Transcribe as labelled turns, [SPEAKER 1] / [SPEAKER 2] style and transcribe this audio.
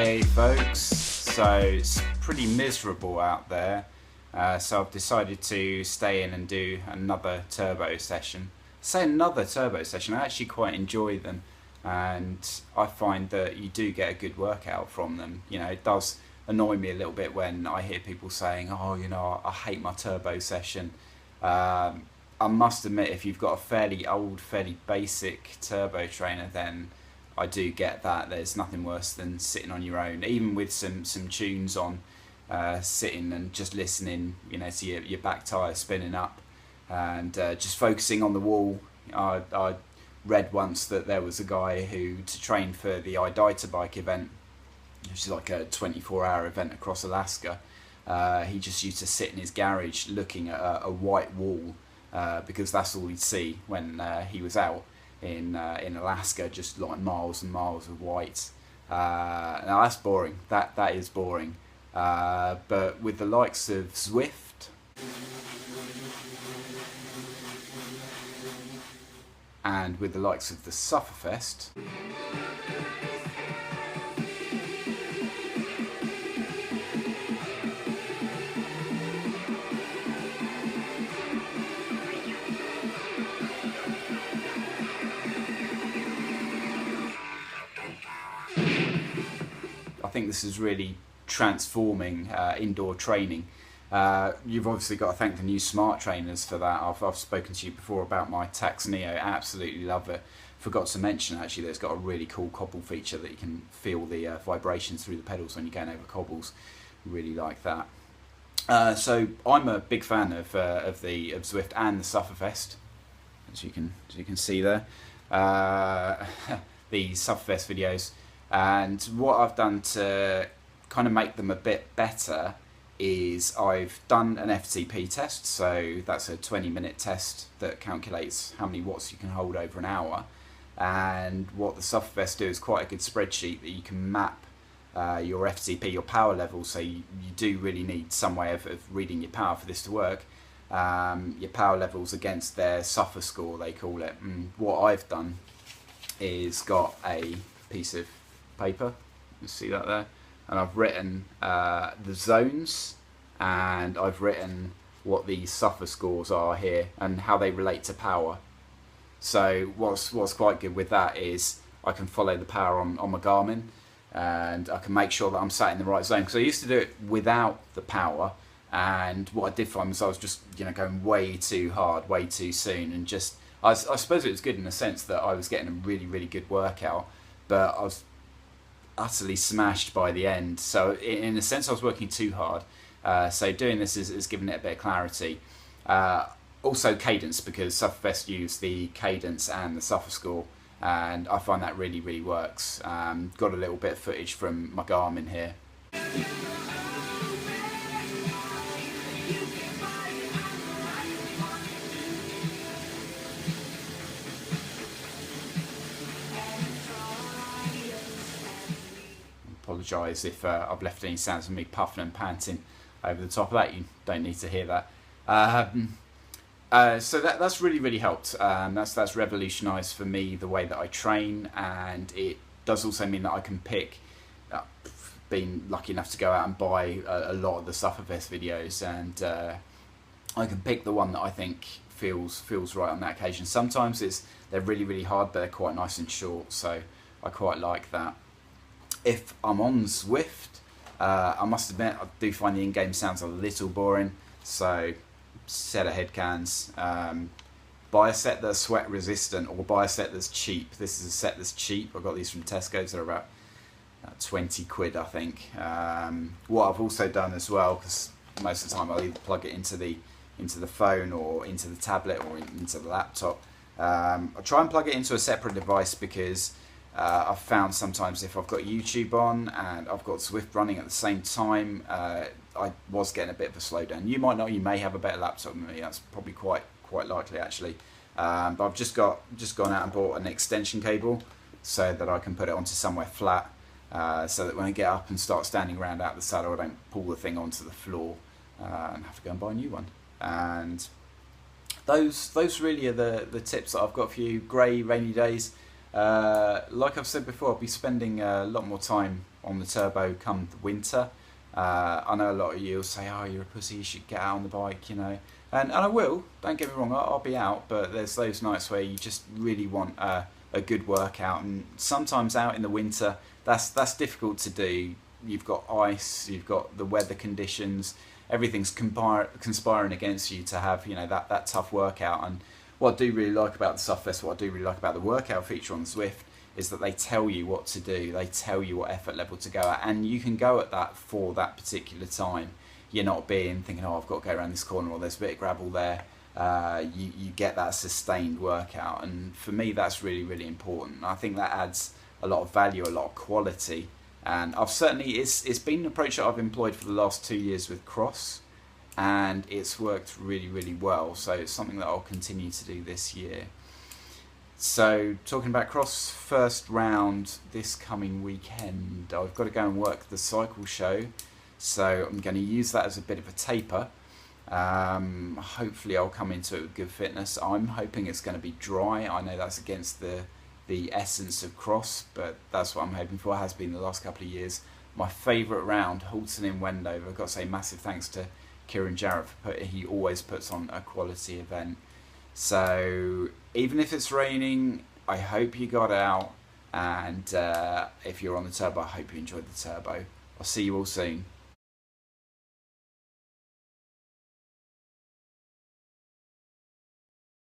[SPEAKER 1] Hey folks, so it's pretty miserable out there, so I've decided to stay in and do another turbo session. Say another turbo session, I actually quite enjoy them, and I find that you do get a good workout from them. You know, it does annoy me a little bit when I hear people saying, oh, you know, I hate my turbo session. I must admit, if you've got a fairly old, fairly basic turbo trainer, then I do get that. There's nothing worse than sitting on your own, even with some tunes on, sitting and just listening, you know, to your back tyre spinning up, and just focusing on the wall. I read once that there was a guy who, to train for the iDITA bike event, which is like a 24-hour event across Alaska, he just used to sit in his garage looking at a white wall, because that's all he'd see when he was out in Alaska, just like miles and miles of white. Now that's boring. That is boring. But with the likes of Zwift and with the likes of the Sufferfest, I think this is really transforming indoor training. You've obviously got to thank the new smart trainers for that. I've spoken to you before about my Tacx Neo. Absolutely love it. Forgot to mention actually that it's got a really cool cobble feature that you can feel the vibrations through the pedals when you're going over cobbles. Really like that. So I'm a big fan of Zwift and the Sufferfest, as you can see there. The Sufferfest videos. And what I've done to kind of make them a bit better is I've done an FTP test, so that's a 20-minute test that calculates how many watts you can hold over an hour. And what the Sufferfest do is quite a good spreadsheet that you can map your FTP, your power level, so you do really need some way of reading your power for this to work. Your power levels against their Suffer score, they call it. And what I've done is got a piece of paper, you see that there, and I've written the zones, and I've written what the Suffer scores are here and how they relate to power. So what's quite good with that is I can follow the power on my Garmin, and I can make sure that I'm sat in the right zone, because I used to do it without the power, and what I did find was I was just, you know, going way too hard, way too soon, and just I suppose it was good in the sense that I was getting a really good workout, but I was utterly smashed by the end. So in a sense I was working too hard. So doing this is giving it a bit of clarity. Also cadence, because Sufferfest use the cadence and the Suffer score, and I find that really works. Got a little bit of footage from my Garmin here. Apologise if I've left any sounds of me puffing and panting over the top of that. You don't need to hear that. So that's really helped. That's revolutionised for me the way that I train, and it does also mean that I can pick. Been lucky enough to go out and buy a lot of the Sufferfest videos, and I can pick the one that I think feels right on that occasion. Sometimes they're really hard, but they're quite nice and short, so I quite like that. If I'm on Zwift, I must admit I do find the in-game sounds a little boring, so set of head cans. Buy a set that's sweat resistant, or buy a set that's cheap. This is a set that's cheap. I got these from Tesco's. They're about 20 quid, I think. What I've also done as well, because most of the time I'll either plug it into the phone or into the tablet or into the laptop. I try and plug it into a separate device, because I've found sometimes if I've got YouTube on and I've got Zwift running at the same time, I was getting a bit of a slowdown. You might not, you may have a better laptop than me. That's probably quite likely actually. But I've just gone out and bought an extension cable so that I can put it onto somewhere flat, so that when I get up and start standing around out the saddle, I don't pull the thing onto the floor and have to go and buy a new one. And those really are the tips that I've got for you. Grey, rainy days. Like I've said before, I'll be spending a lot more time on the turbo come the winter. I know a lot of you will say, "Oh, you're a pussy. You should get out on the bike," and I will. Don't get me wrong. I'll be out, but there's those nights where you just really want a good workout, and sometimes out in the winter, that's difficult to do. You've got ice, you've got the weather conditions, everything's conspiring against you to have that tough workout. And what I do really like about the Sufferfest, what I do really like about the workout feature on Zwift, is that they tell you what to do, they tell you what effort level to go at, and you can go at that for that particular time. You're not thinking, oh, I've got to go around this corner, or there's a bit of gravel there. You get that sustained workout, and for me that's really, really important. I think that adds a lot of value, a lot of quality, and it's been an approach that I've employed for the last 2 years with Cross, and it's worked really, really well. So it's something that I'll continue to do this year. So talking about Cross, first round this coming weekend, I've got to go and work the cycle show, so I'm going to use that as a bit of a taper. Hopefully I'll come into it with good fitness. I'm hoping it's going to be dry. I know that's against the essence of Cross, but that's what I'm hoping for. It has been the last couple of years. My favourite round, Halton in Wendover. I've got to say massive thanks to Kieran Jarrett he always puts on a quality event. So even if it's raining, I hope you got out, and if you're on the turbo, I hope you enjoyed the turbo. I'll see you all soon.